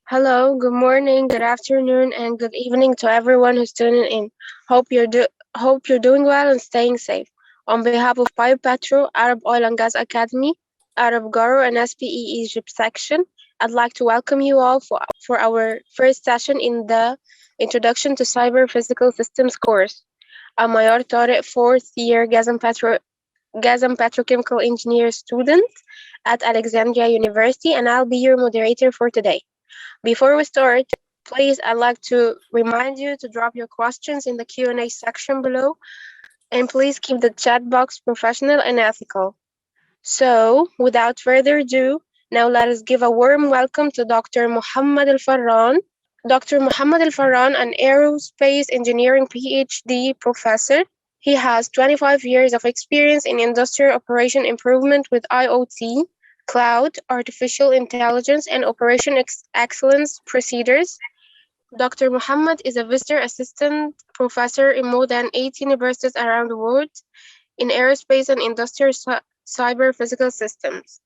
Hello, good morning, good afternoon, and good evening to everyone who's tuning in. Hope you're doing well and staying safe. On behalf of Petro, Arab Oil and Gas Academy, Arab Garo, and SPE Egypt section, I'd like to welcome you all for our first session in the Introduction to Cyber Physical Systems course. I'm Mayar Tariq, fourth year Gas and Petrochemical Engineer student at Alexandria University, and I'll be your moderator for today. Before we start, please, I'd like to remind you to drop your questions in the Q&A section below, and please keep the chat box professional and ethical. So, without further ado, now let us give a warm welcome to Dr. Mohammed Alfarran. Dr. Mohammed Alfarran, an aerospace engineering PhD professor. He has 25 years of experience in industrial operation improvement with IoT, cloud, artificial intelligence, and operation excellence procedures. Dr. Mohammed is a visitor assistant professor in more than 8 universities around the world in aerospace and industrial cyber physical systems.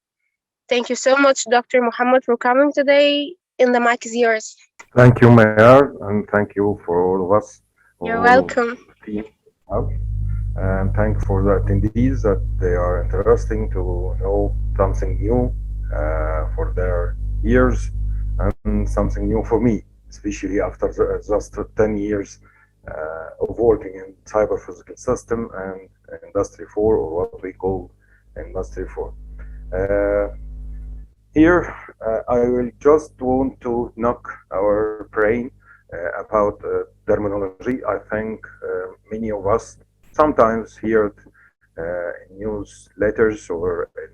Thank you so much, Dr. Mohammed, for coming today. And the mic is yours. Thank you, Mayor, and thank you for all of us, You're all welcome. the team out. And thank for the attendees that they are interesting to know something new for their ears and something new for me, especially after just 10 years of working in cyber physical system and industry 4, or what we call industry 4. Uh, Here, I will just want to knock our brain about terminology. I think many of us sometimes hear it in newsletters or in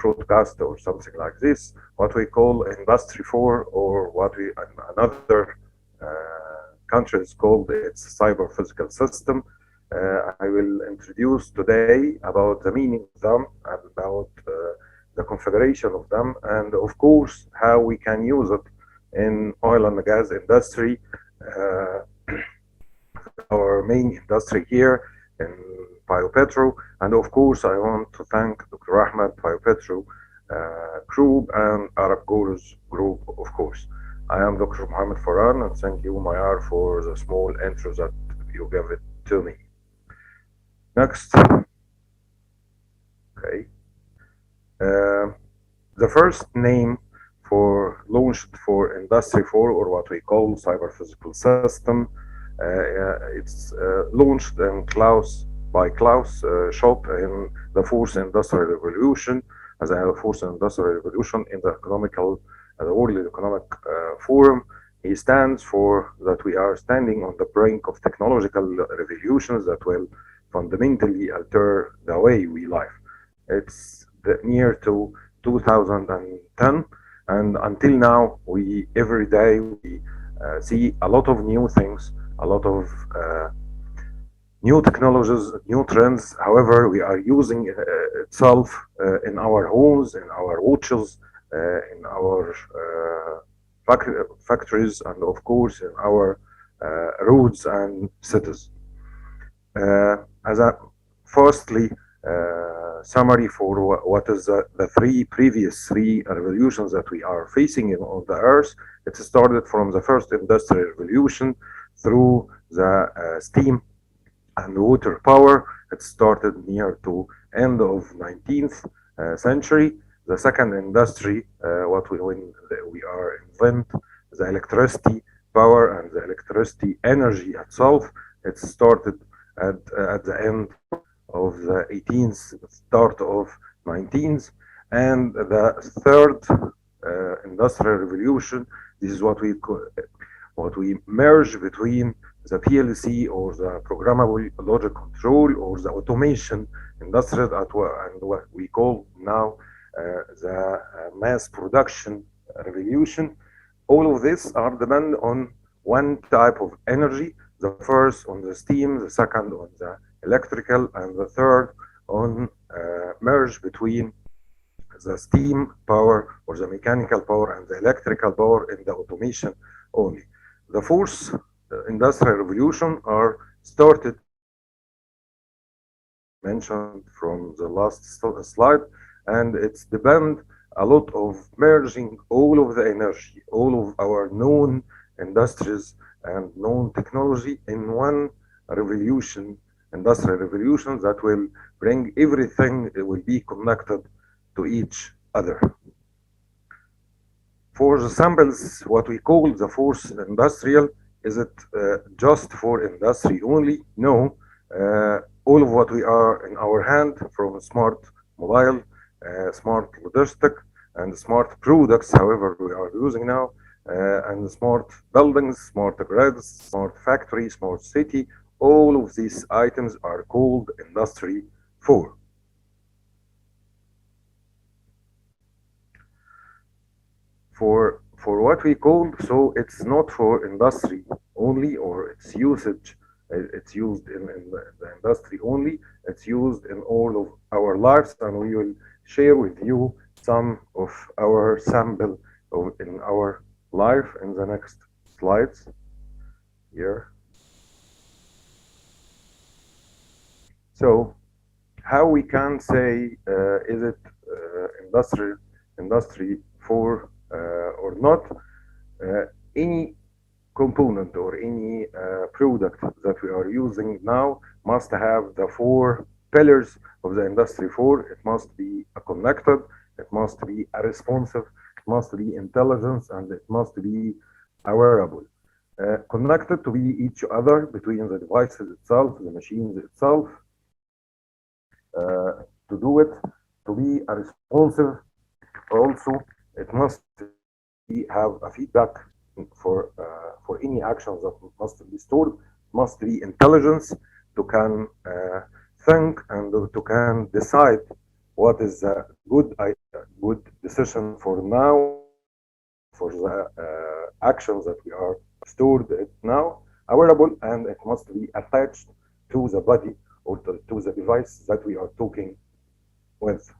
broadcast or something like this, what we call Industry 4, or what we in another countries called its cyber physical system. I will introduce today about the meaning of them, about the configuration of them, and of course how we can use it in oil and gas industry, our main industry here in Biopetro. And of course I want to thank Dr. Ahmed, Biopetro group, and Arab Gurus group, of course. I am Dr. Mohammed Farhan, and thank you, Mayar, for the small intro that you gave it to me. Next. Okay. The first name for launched for Industry 4, or what we call cyber physical system, it's launched in Klaus shop in the fourth industrial revolution, as a fourth industrial revolution in the World Economic Forum. He stands for that we are standing on the brink of technological revolutions that will fundamentally alter the way we live. It's near to 2010, and until now, every day we see a lot of new things, a lot of new technologies, new trends. However, we are using itself in our homes, in our watches, in our factories, and of course in our roads and cities. As a firstly summary for what is the previous three revolutions that we are facing on the earth. It started from the first industrial revolution through the steam and water power. It started near to end of 19th century. The second industry, when we are invent the electricity power and the electricity energy itself, it started at the end of the 18th, start of 19th. And the third industrial revolution, this is what we merge between the PLC, or the programmable logic control, or the automation industry, and what we call now the mass production revolution. All of this are depend on one type of energy. The first on the steam, the second on the electrical, and the third on merge between the steam power or the mechanical power and the electrical power in the automation only. The fourth industrial revolution are started mentioned from the last slide, and it's depend a lot of merging all of the energy, all of our known industries and known technology in one revolution, industrial revolution that will bring everything, it will be connected to each other. For the samples, what we call the fourth industrial, is it just for industry only? No. All of what we are in our hand, from smart mobile, smart logistic, and smart products, however we are using now, and smart buildings, smart grids, smart factory, smart city, all of these items are called industry 4. For what we call, so it's not for industry only, or its usage, it's used in the industry only, it's used in all of our lives, and we will share with you some of our sample in our life in the next slides here. So how we can say, is it industry 4 or not? Any component or any product that we are using now must have the 4 pillars of the industry 4. It must be a connected, it must be a responsive, it must be intelligence, and it must be a wearable. Connected to be each other between the devices itself, the machines itself, to do it, to be a responsive. Also, it must have a feedback for any actions that must be stored. Must be intelligence to can think and to can decide what is a good decision for now, for the actions that we are stored it now. A wearable, and it must be attached to the body or to the device that we are talking with.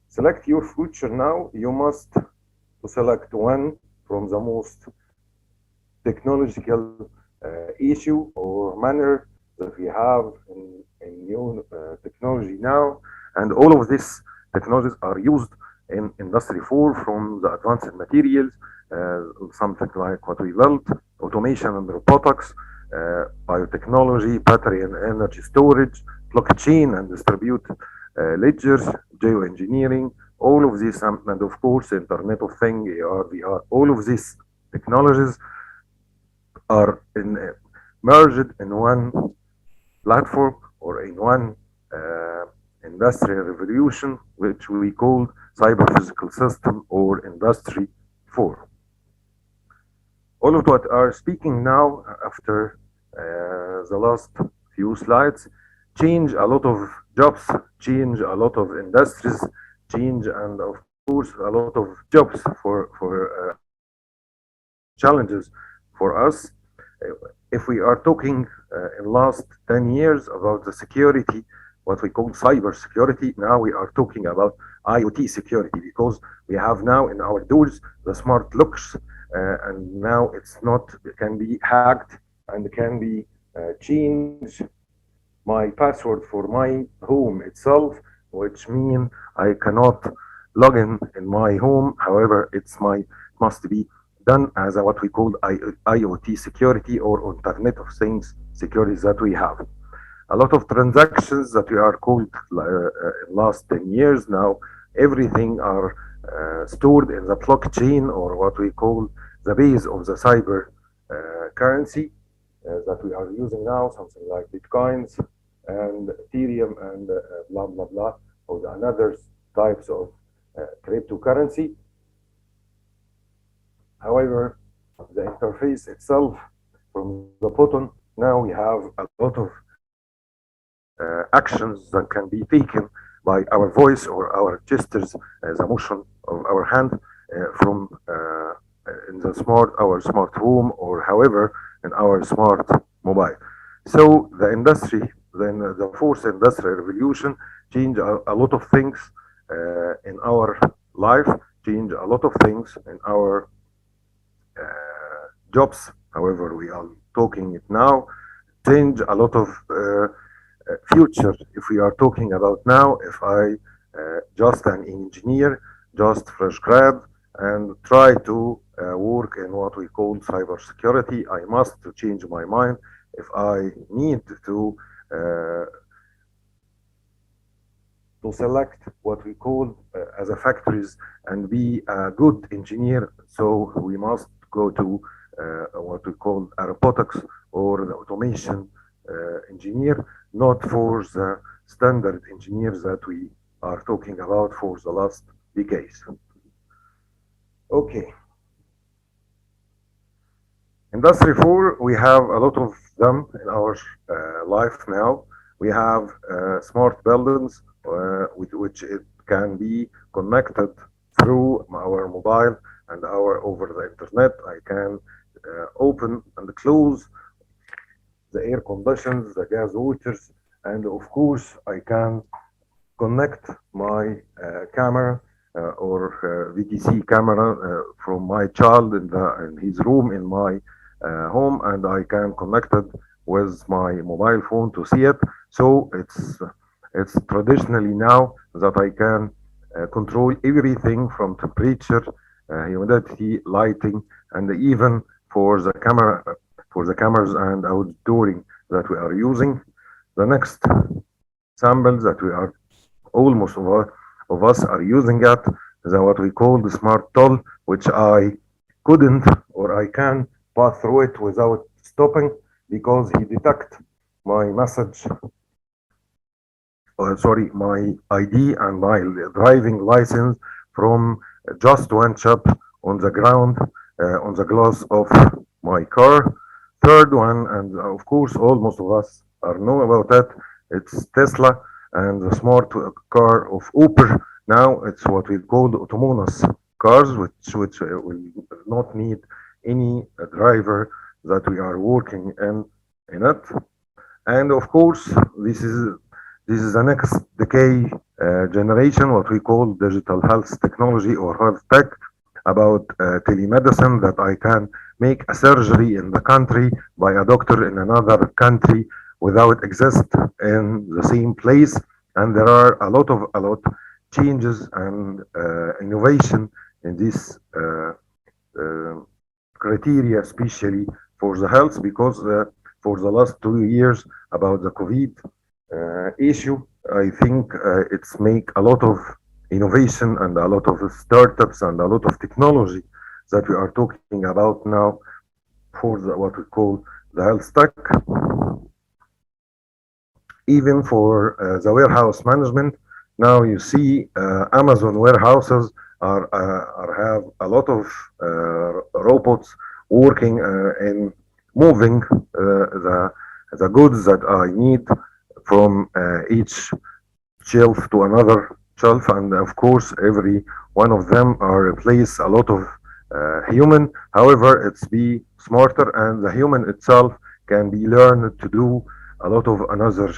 Select your future now. You must select one from the most technological issue or manner that we have in new technology now. And all of these technologies are used in Industry 4, from the advanced materials, something like what we built, automation and robotics, biotechnology, battery and energy storage, blockchain and distributed ledgers, geoengineering, all of these, and of course, Internet of Things, AR, VR, all of these technologies are merged in one platform or in one industrial revolution, which we call cyber physical system or Industry 4. All of what are speaking now after the last few slides change a lot of jobs, change a lot of industries, change, and of course a lot of jobs for challenges for us. If we are talking in last 10 years about the security, what we call cyber security, now we are talking about IoT security, because we have now in our doors the smart locks, and now it's not, it can be hacked and can be changed my password for my home itself, which mean I cannot log in my home. However, must be done as what we call IoT security or Internet of Things security that we have. A lot of transactions that we are called last 10 years now, everything are stored in the blockchain, or what we call the base of the cyber currency that we are using now, something like Bitcoins and Ethereum and blah, blah, blah, or the another types of cryptocurrency. However, the interface itself, from the bottom, now we have a lot of actions that can be taken by our voice or our gestures, the motion of our hand from in our smart home, or however in our smart mobile. So the industry, then the fourth industrial revolution, change a lot of things in our life, change a lot of things in our jobs. However, we are talking it now, change a lot of future, if we are talking about now, if I just an engineer, just fresh grad, and try to work in what we call cybersecurity, I must to change my mind. If I need uh, to select what we call as a factories and be a good engineer, so we must go to what we call a robotics or the automation engineer, not for the standard engineers that we are talking about for the last decades. Okay, Industry 4, we have a lot of them in our life now. We have smart buildings, with which it can be connected through our mobile and our over the internet. I can open and close the air conditions, the gas waters, and of course I can connect my camera or VTC camera from my child in his room in my home, and I can connect it with my mobile phone to see it. So it's traditionally now that I can control everything from temperature, humidity, lighting, and even for the camera for the cameras and outdooring that we are using. The next sample that we are almost of us are using it, the what we call the smart toll, which I couldn't or I can pass through it without stopping because he detect my message, sorry, my ID and my driving license from just one chip on the ground, on the glass of my car. Third one, and of course, almost of us are know about it. It's Tesla and the smart car of Uber. Now it's what we call the autonomous cars, which will not need any driver that we are working in it. And of course, this is the next decade generation, what we call digital health technology or health tech, about telemedicine that I can make a surgery in the country by a doctor in another country without exist in the same place. And there are a lot changes and innovation in this uh, criteria, especially for the health, because for the last 2 years about the COVID issue, I think it's make a lot of innovation and a lot of startups and a lot of technology that we are talking about now for what we call the health tech. Even for the warehouse management, now you see Amazon warehouses are have a lot of robots working and moving the goods that I need from each shelf to another shelf, and of course every one of them are replace a lot of human. However, it's be smarter, and the human itself can be learned to do a lot of another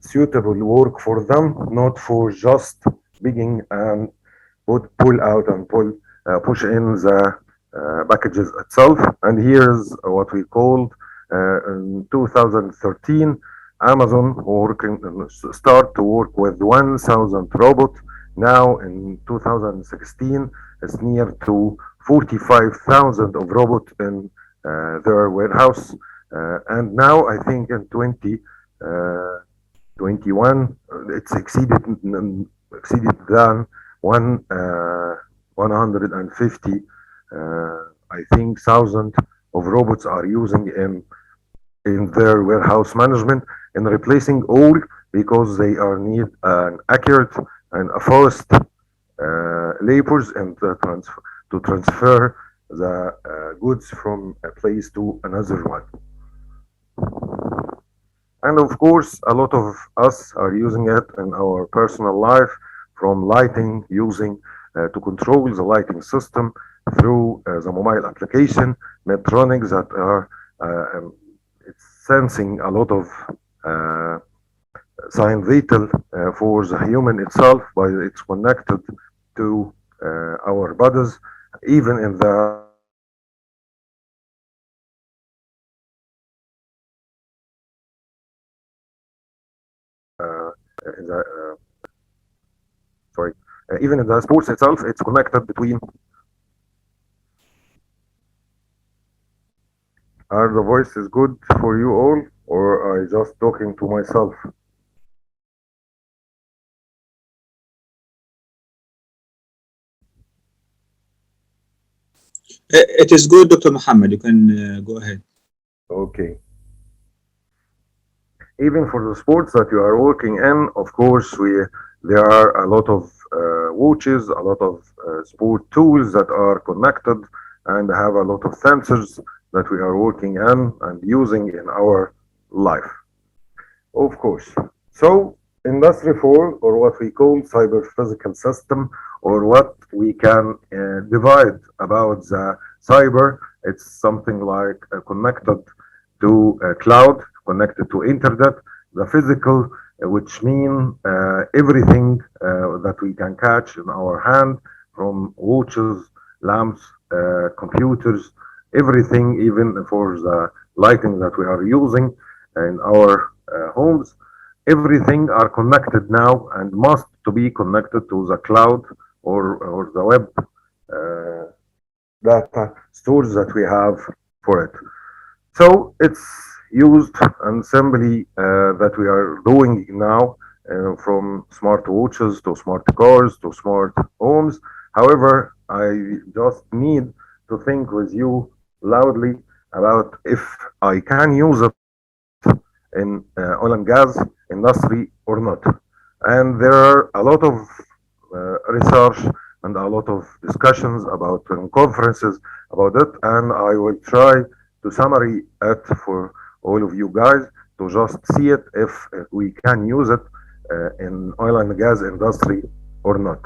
suitable work for them, not for just begging and pull out and push in the packages itself. And here's what we called in 2013, Amazon working start to work with 1,000 robots. Now in 2016, it's near to 45,000 of robots in their warehouse. And now I think in 2021, it's exceeded than one 150, I think, thousand of robots are using in their warehouse management and replacing all because they are need an accurate and a fast labors and to transfer the goods from a place to another one. And of course, a lot of us are using it in our personal life, from lighting, using to control the lighting system through the mobile application, Medtronic that are it's sensing a lot of uh, sign vital for the human itself by it's connected to our bodies, even in the the sorry, even in the sports itself, it's connected between. Are the voices good for you all, or I just talking to myself? It is good, Dr. Mohammed. You can go ahead. Okay. Even for the sports that you are working in, of course, there are a lot of watches, a lot of sport tools that are connected and have a lot of sensors that we are working in and using in our life. Of course. So, Industry 4, or what we call cyber physical system, or what we can divide about the cyber, it's something like connected to cloud, connected to internet, the physical, which mean everything that we can catch in our hand, from watches, lamps, computers, everything, even for the lighting that we are using in our homes, everything are connected now and must to be connected to the cloud, or the web uh, data stores that we have for it. So it's used and simply that we are doing now, from smart watches to smart cars to smart homes. However, I just need to think with you loudly about if I can use it in oil and gas industry or not. And there are a lot of research and a lot of discussions about conferences about it, and I will try to summary it for all of you guys to just see it if we can use it in oil and gas industry or not.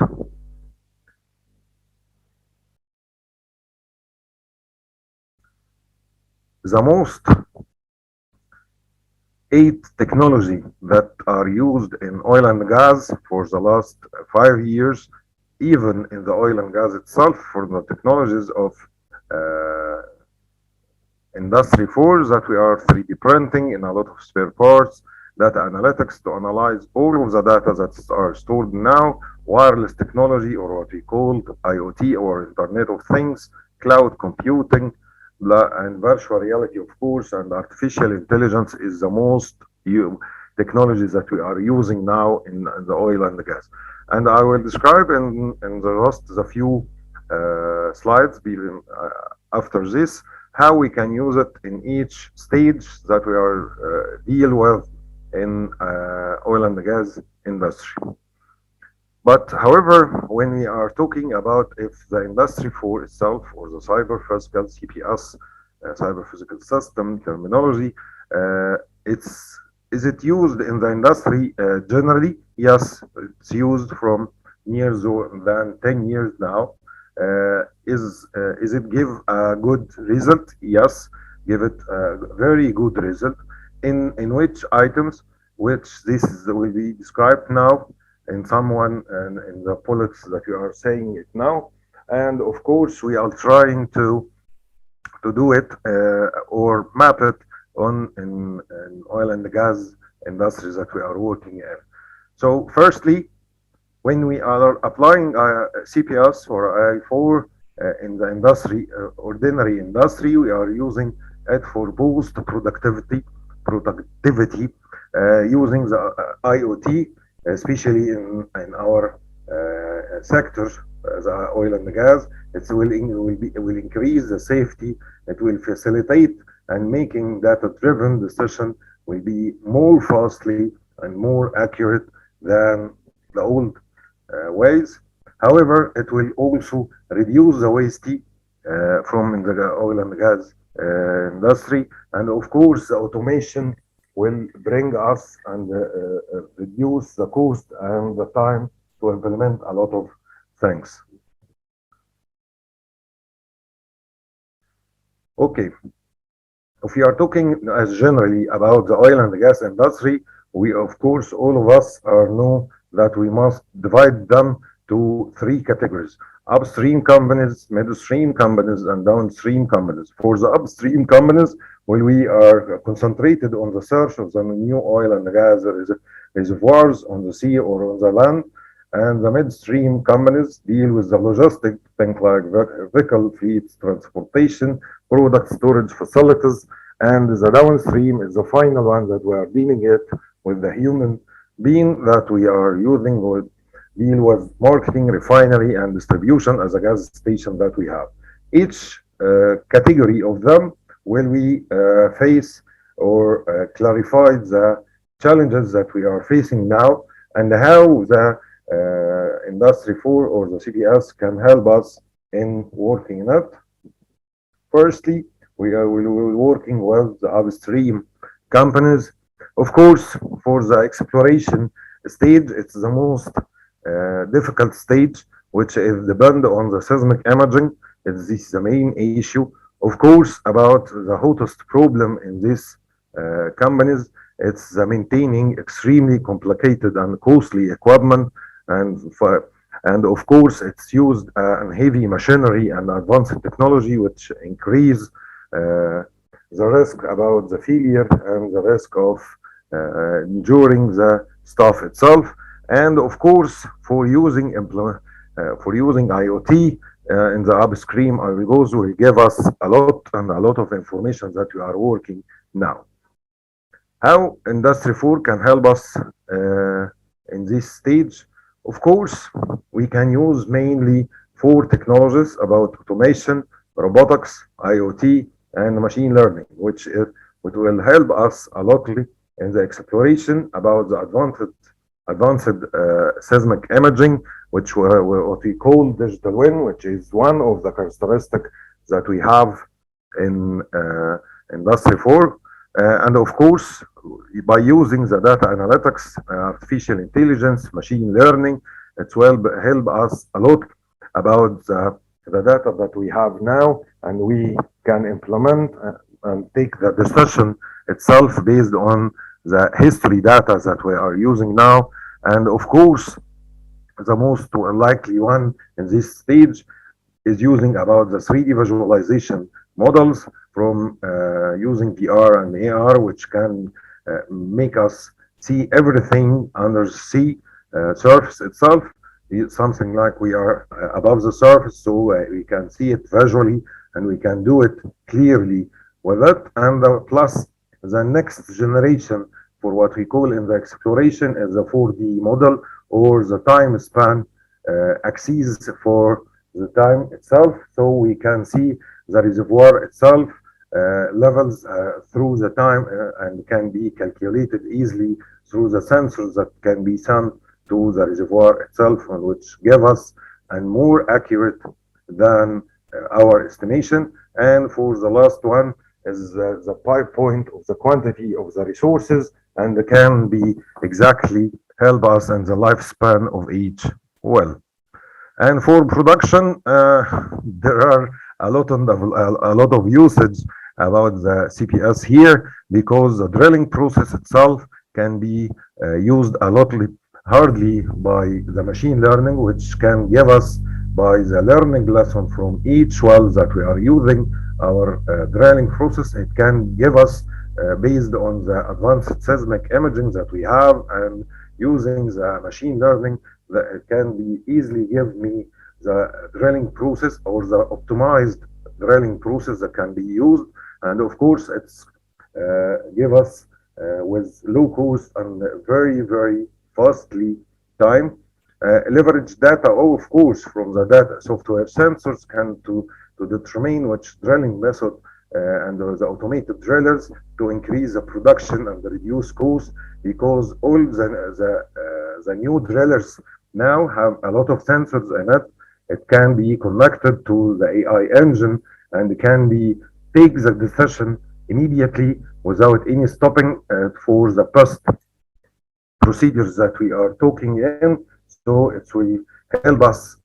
The most eight technology that are used in oil and gas for the last 5 years, even in the oil and gas itself, for the technologies of uh, industry 4, that we are 3D printing in a lot of spare parts, data analytics to analyze all of the data that are stored now, wireless technology, or what we call IoT, or Internet of Things, cloud computing, and virtual reality, of course, and artificial intelligence is the most technologies that we are using now in the oil and the gas. And I will describe in the just the few slides after this how we can use it in each stage that we are deal with in oil and gas industry. But however, when we are talking about if the industry for itself, or the cyber physical CPS, cyber physical system terminology, uh, it's is it used in the industry generally? Yes, it's used from years than 10 years now. Is it give a good result? Yes, give it a very good result. In which items, which will be described now in someone and in the bullets that you are saying it now. And of course, we are trying to do it or map it on in oil and gas industries that we are working in. So firstly, when we are applying CPS or I4 in the industry, ordinary industry, we are using it for boost productivity using the IoT, especially in our sector, the oil and the gas. Will increase the safety. It will facilitate and making data-driven decision will be more fastly and more accurate than the old ways. However, it will also reduce the waste from the oil and gas industry, and of course, the automation will bring us and reduce the cost and the time to implement a lot of things. Okay, if we are talking as generally about the oil and gas industry, we of course all of us are know that we must divide them to three categories. upstream companies, midstream companies, and downstream companies. For the upstream companies, well, we are concentrated on the search of the new oil and gas reservoirs on the sea or on the land. And the midstream companies deal with the logistic, things like vehicle fleets, transportation, product storage facilities, and the downstream is the final one that we are dealing it with the human being that we are using with deal with marketing, refinery, and distribution as a gas station that we have. Each category of them will we face or clarify the challenges that we are facing now and how the Industry 4 or the CPS can help us in working in it. Firstly, we will be working with the upstream companies. Of course, for the exploration stage, it's the most difficult stage, which is depend on the seismic imaging. It's this the main issue. Of course, about the hottest problem in these companies, it's the maintaining extremely complicated and costly equipment, and and of course, it's used in heavy machinery and advanced technology, which increase the risk about the failure and the risk of enduring the stuff itself. And of course, for using IoT in the upstream, because will give us a lot and a lot of information that we are working now. How Industry 4 can help us in this stage? Of course, we can use mainly four technologies about automation, robotics, IoT, and machine learning, which will help us a lot in the exploration about the advanced seismic imaging, which what we call digital twin, which is one of the characteristics that we have in Industry 4. And of course, by using the data analytics, artificial intelligence, machine learning, it will help us a lot about the data that we have now, and we can implement and take the decision itself based on the history data that we are using now. And of course, the most likely one in this stage is using about the 3D visualization models from using VR and AR, which can make us see everything under the sea surface itself. It's something like we are above the surface, so we can see it visually and we can do it clearly with it. And plus, the next generation for what we call in the exploration is the 4D model, or the time span axis for the time itself, so we can see the reservoir itself levels through the time and can be calculated easily through the sensors that can be sent to the reservoir itself, which give us a more accurate than our estimation. And for the last one is the pipe point of the quantity of the resources, and can be exactly help us in the lifespan of each well. And for production, there are a lot of usage about the CPS here, because the drilling process itself can be used a lot hardly by the machine learning, which can give us by the learning lesson from each well that we are using our drilling process. It can give us based on the advanced seismic imaging that we have, and using the machine learning, that it can be easily give me the drilling process or the optimized drilling process that can be used. And of course, it's give us with low cost and very fastly time. Leverage data, of course, from the data software sensors can to determine which drilling method and the automated drillers to increase the production and reduce cost, because all the new drillers now have a lot of sensors in it. It can be connected to the AI engine and can be take the decision immediately without any stopping for the past procedures that we are talking in. So it will help us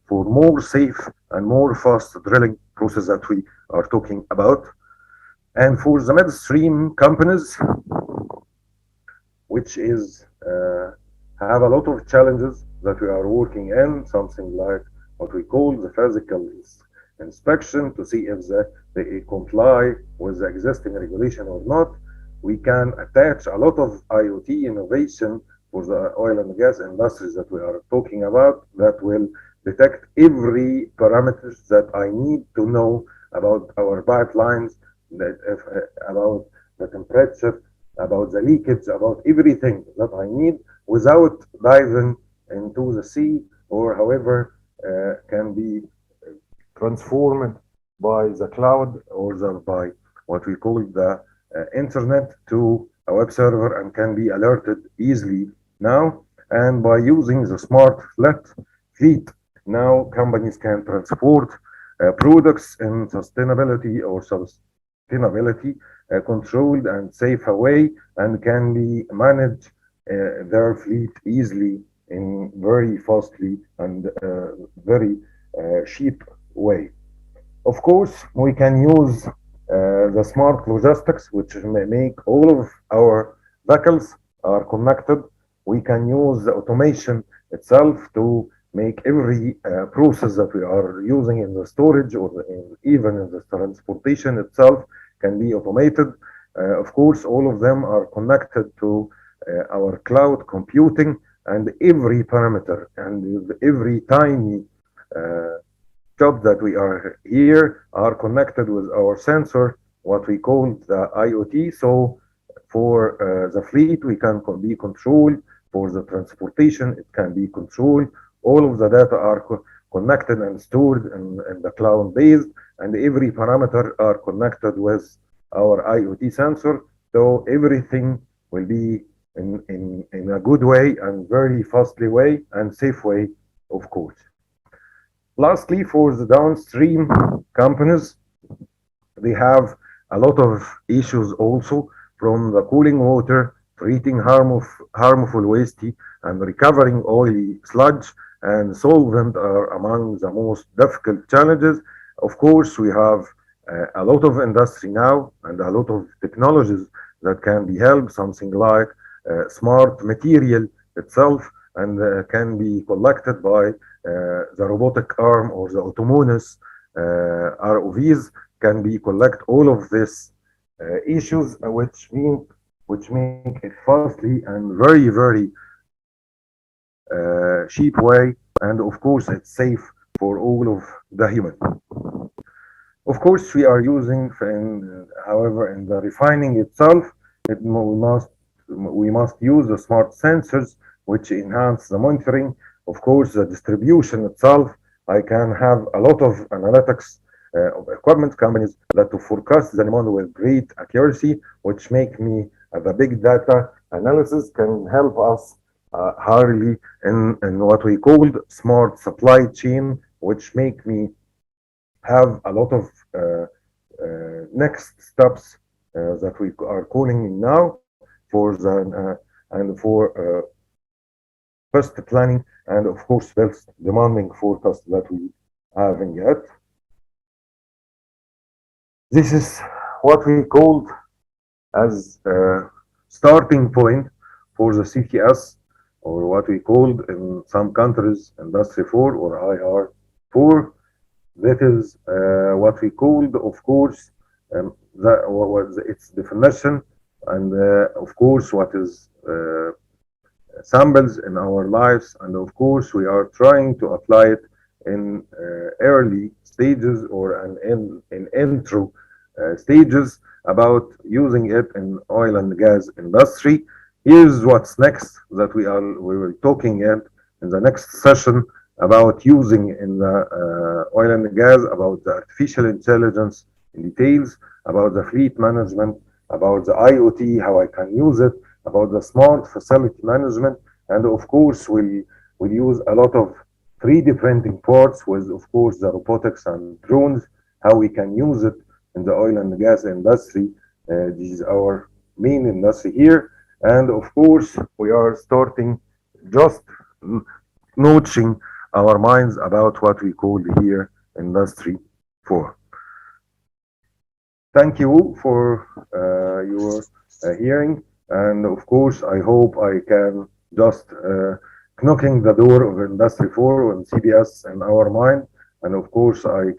for more safe and more fast drilling process that we are talking about. And for the midstream companies, which is have a lot of challenges that we are working in, something like what we call the physical inspection to see if they comply with the existing regulation or not. We can attach a lot of IoT innovation for the oil and gas industries that we are talking about that will detect every parameters that I need to know about our pipelines, that if, about the temperature, about the leakage, about everything that I need without diving into the sea or however can be transformed by the cloud or by what we call the internet to a web server and can be alerted easily now. And by using the smart fleet, now companies can transport products in sustainability or sustainability controlled and safe way and can be manage their fleet easily in very fastly and very cheap way. Of course, we can use the smart logistics, which may make all of our vehicles are connected. We can use the automation itself to make every process that we are using in the storage or even in the transportation itself can be automated. Of course, all of them are connected to our cloud computing and every parameter and every tiny uh, job that we are here are connected with our sensor, what we call the IoT. So for the fleet, we can be controlled. For the transportation, it can be controlled. All of the data are connected and stored in the cloud based, and every parameter are connected with our IoT sensor. So everything will be in a good way and very fastly way and safe way, of course. Lastly, for the downstream companies, they have a lot of issues also from the cooling water, treating harmful waste, and recovering oily sludge and solvent are among the most difficult challenges. Of course, we have a lot of industry now and a lot of technologies that can be helped, something like smart material itself and can be collected by the robotic arm or the autonomous ROVs can be collect all of these issues, which make it fastly and very cheap way, and of course it's safe for all of the human. Of course, we are using, however, in the refining itself, we must use the smart sensors which enhance the monitoring. Of course, the distribution itself, I can have a lot of analytics of equipment companies that to forecast the demand with great accuracy, which make me the big data analysis can help us highly in what we called smart supply chain, which make me have a lot of next steps that we are calling now for the and for first planning and of course best demanding forecast that we having yet. This is what we called as a starting point for the CTS, or what we called in some countries Industry 4 or IR4. That is what we called, of course, that was its definition, and of course, what is samples in our lives, and of course, we are trying to apply it in early stages or in intro stages about using it in oil and gas industry. Here's what's next that we were talking in the next session about using in the oil and gas, about the artificial intelligence in details, about the fleet management, about the IoT, how I can use it, about the smart facility management, and of course we'll use a lot of 3D printing parts with of course the robotics and drones, how we can use it in the oil and gas industry. This is our main industry here, and of course we are starting just notching our minds about what we call here industry 4. Thank you for your hearing, and of course I hope I can just knocking the door of Industry 4 and CBS in our mind. And of course, I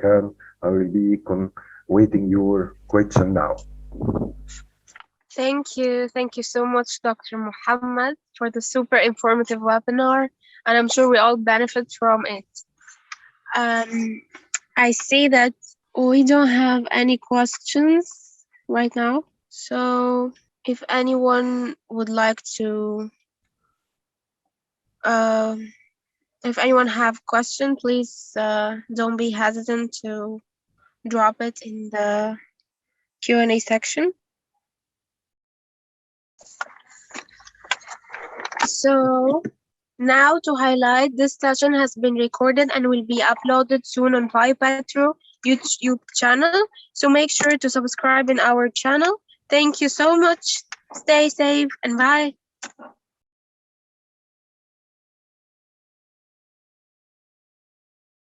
will be waiting your question now. Thank you. Thank you so much, Dr. Mohammed, for the super informative webinar, and I'm sure we all benefit from it. I see that we don't have any questions right now, so if anyone would like to, if anyone have question, please don't be hesitant to drop it in the Q&A section. So now to highlight, this session has been recorded and will be uploaded soon on PyPetro YouTube channel. So make sure to subscribe in our channel. Thank you so much. Stay safe and bye.